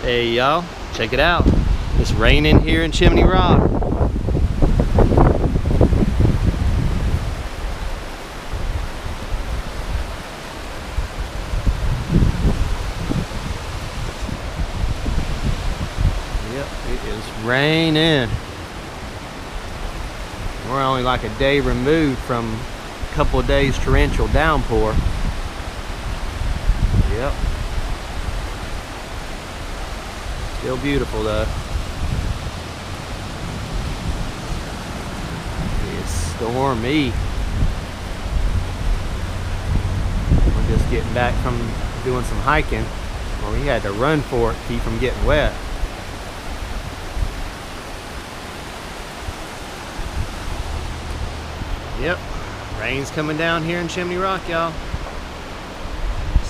Hey y'all, check it out. It's raining here in Chimney Rock. Yep, it is raining. We're only like a day removed from a couple of days torrential downpour. Yep. Still beautiful though. It's stormy. We're just getting back from doing some hiking. Well, we had to run for it to keep from getting wet. Yep, rain's coming down here in Chimney Rock, y'all.